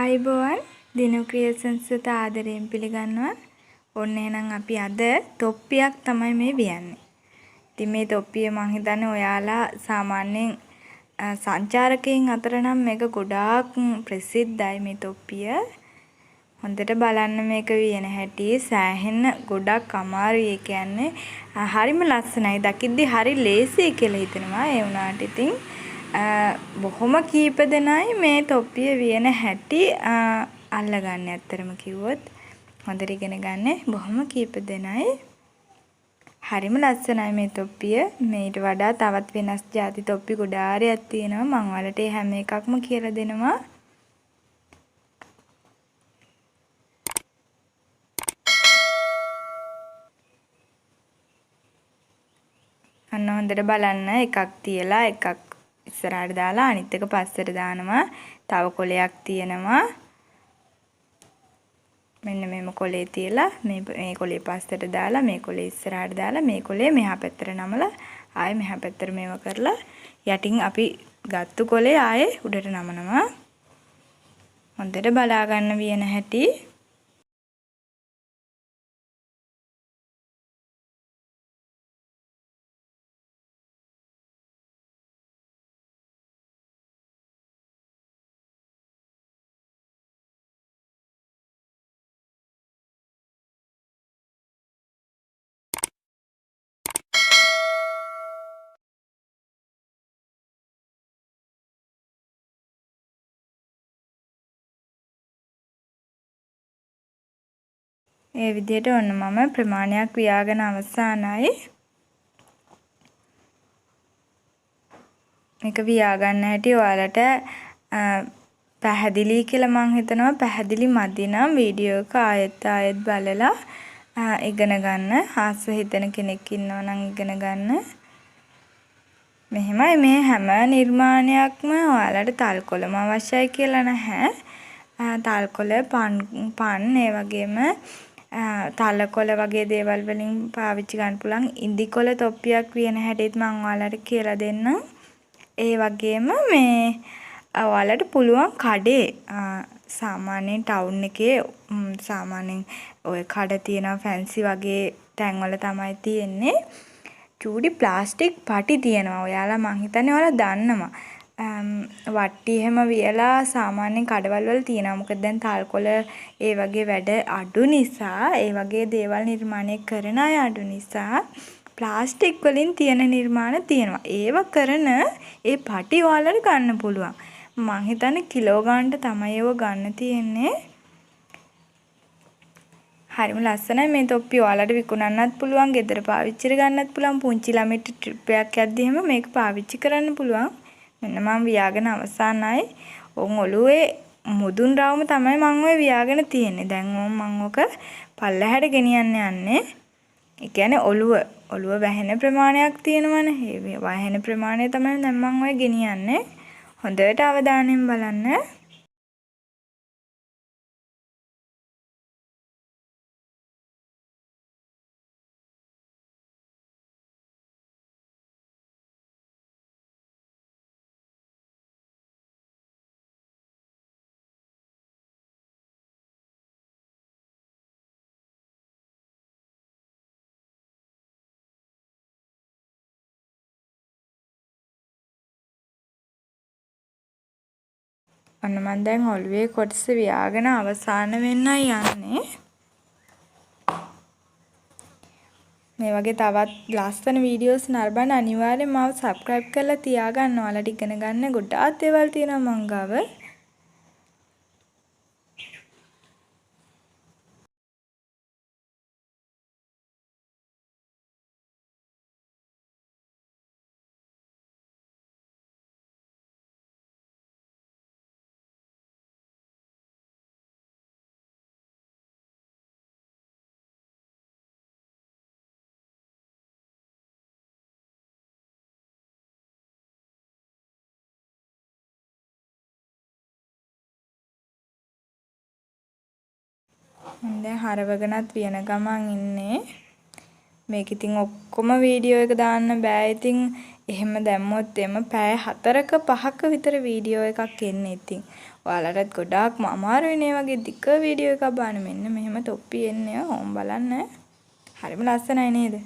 අයිබෝවන් දිනු ක්‍රියේෂන්ස් වෙත ආදරයෙන් පිළිගන්නවා. ඔන්න එහෙනම් අපි අද තොප්පියක් තමයි මේ වියන්නේ. ඉතින් මේ තොප්පිය මං හිතන්නේ ඔයාලා සාමාන්‍යයෙන් සංචාරකයන් අතර නම් මේක ගොඩාක් ප්‍රසිද්ධයි මේ තොප්පිය. හොඳට බලන්න මේක වියන හැටි සෑහෙන ගොඩක් අමාරුයි. ඒ කියන්නේ හරිම ලස්සනයි. දකිද්දි හරි ලේසියි කියලා හිතෙනවා. ඒ වුණාට ඉතින් බොහොම කීප දෙනයි මේ තොප්පිය වියන හැටි අල්ලගන්නේ. ඇත්තටම කිව්වොත් හොඳට ඉගෙන ගන්න බොහොම කීප දෙනයි. හරිම ලස්සනයි මේ තොප්පිය. මේට වඩා තවත් වෙනස් ಜಾති තොප්පි ගොඩාරියක් තියෙනවා. මම ඔයාලට හැම එකක්ම කියලා දෙනවා. අන්න හොඳට බලන්න එකක් තියලා එකක් ඉස්සරහට දාලා අනිත් එක පස්සට දානවා. තව කොලයක් තියෙනවා. මෙන්න මේම කොලේ තියලා මේ කොලේ පස්සට දාලා මේ කොලේ ඉස්සරහට දාලා මේ කොලේ මෙහා පැත්තට නමලා ආයෙ මෙහා පැත්තට මේව කරලා යටින් අපි ගත්තු කොලේ ආයෙ උඩට නමනවා. හොඳට බලා ගන්න වියන හැටි. ඒ විදිහට ඔන්න මම ප්‍රමාණයක් වියාගෙන අවසానයි. මේක වියා ගන්න හැටි ඔයාලට පැහැදිලි කියලා මම හිතනවා. පැහැදිලි මදි නම් වීඩියෝ එක ආයෙත් බලලා ඉගෙන ගන්න. ආස හිතන කෙනෙක් ඉන්නවා නම් ඉගෙන ගන්න. මෙහෙමයි මේ හැම නිර්මාණයක්ම ඔයාලට තල්කොළම අවශ්‍යයි කියලා නැහැ. තල්කොළ පන් ඒ වගේම තලකොළ වගේ දේවල් වලින් පාවිච්චි ගන්න පුළුවන්. ඉන්දිකොළ තොප්පියක් වියන හැටිත් මම ඔයාලට කියලා දෙන්නම්. ඒ වගේම මේ ඔයාලට පුළුවන් කඩේ සාමාන්‍යයෙන් ටවුන් එකේ සාමාන්‍යයෙන් ඔය කඩ තියෙනවා ෆැන්සි වගේ තැන්වල තමයි තියෙන්නේ. චූඩි ප්ලාස්ටික් පටි තියෙනවා. ඔයාලා මං හිතන්නේ ඔයාලා දන්නවා. වට්ටි එහෙම වියලා සාමාන්‍යයෙන් කඩවල වල තියෙනවා. මොකද දැන් තල්කොළ ඒ වගේ වැඩ අඩු නිසා ඒ වගේ දේවල් නිර්මාණය කරන අය අඩු නිසා ප්ලාස්ටික් වලින් තියෙන නිර්මාණ තියෙනවා. ඒව කරන ඒ පටි ඔයාලට ගන්න පුළුවන්. මං හිතන්නේ කිලෝ ගන්නට තමයි ඒව ගන්න තියෙන්නේ. හරිම ලස්සනයි මේ තොප්පිය. ඔයාලට විකුණන්නත් පුළුවන්, ගෙදර පාවිච්චි ගන්නත් පුළුවන්. පුංචි ළමයිට ට්‍රිප් එකක් යද්දි එහෙම මේක පාවිච්චි කරන්න පුළුවන්. මෙන්න මම වියාගෙන අවසానයි. ඔන් ඔළුවේ මුදුන් රවුම තමයි මම ඔය වියාගෙන තියෙන්නේ. දැන් මම ඔක පල්ලෙහාට ගෙනියන්න යන්නේ. ඒ කියන්නේ ඔළුව වැහෙන ප්‍රමාණයක් තියෙනවනේ. ඒ වැහෙන ප්‍රමාණය තමයි දැන් මම ඔය ගෙනියන්නේ. හොඳට අවධානයෙන් බලන්න. අන්න මම දැන් ඔළුවේ කොටස වියාගෙන අවසාන වෙන්නයි යන්නේ. මේ වගේ තවත් ලස්සන වීඩියෝස් නරඹන්න අනිවාර්යෙන් මාව subscribe කරලා තියාගන්න. ඔයාලට ඉගෙන ගන්න ගොඩාක් දේවල් තියෙනවා මං ගාව. මම දැන් හරවගෙනත් වියන ගමන් ඉන්නේ. මේක ඉතින් ඔක්කොම වීඩියෝ එක දාන්න බෑ. ඉතින් එහෙම දැම්මොත් එම පැය 4ක 5ක විතර වීඩියෝ එකක් එන්නේ. ඉතින් ඔයාලටත් ගොඩාක්ම අමාරුයි නේ වගේ දිග වීඩියෝ එකක් බලන්න. මෙන්න මෙහෙම තොප්පි එන්නේ. ඕම් බලන්න. හරිම ලස්සනයි නේද?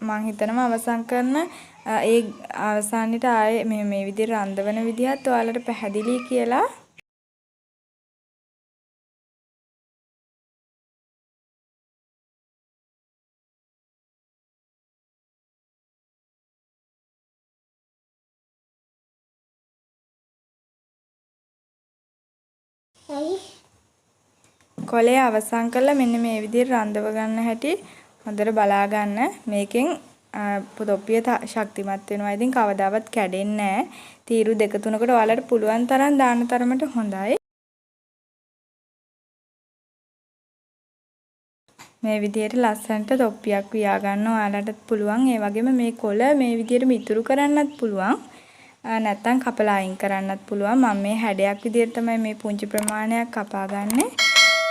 මම හිතනවා අවසන් කරන ඒ අවසානෙට ආයේ මේ විදිහට රඳවන විදිහත් ඔයාලට පැහැදිලි කියලා. කොලේ අවසන් කරලා මෙන්න මේ විදිහට රඳව ගන්න හැටි හොඳට බලා ගන්න. මේකෙන් තොප්පිය ශක්තිමත් වෙනවා. ඉතින් කවදාවත් කැඩෙන්නේ නැහැ. තීරු 2-3කට ඔයාලට පුළුවන් තරම් දාන තරමට හොඳයි. මේ විදිහට ලස්සනට තොප්පියක් වියා ගන්න ඔයාලට පුළුවන්. ඒ වගේම මේ කොළ මේ විදිහට මිතුරු කරන්නත් පුළුවන්. නැත්තම් කපලා අයින් කරන්නත් පුළුවන්. මම මේ හැඩයක් විදිහට තමයි මේ පුංචි ප්‍රමාණයක් කපාගන්නේ.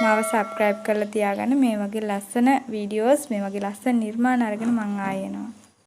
මාව subscribe කරලා තියාගන්න. මේ වගේ ලස්සන වීඩියෝස් මේ වගේ ලස්සන නිර්මාණ අරගෙන මම ආයෙ එනවා.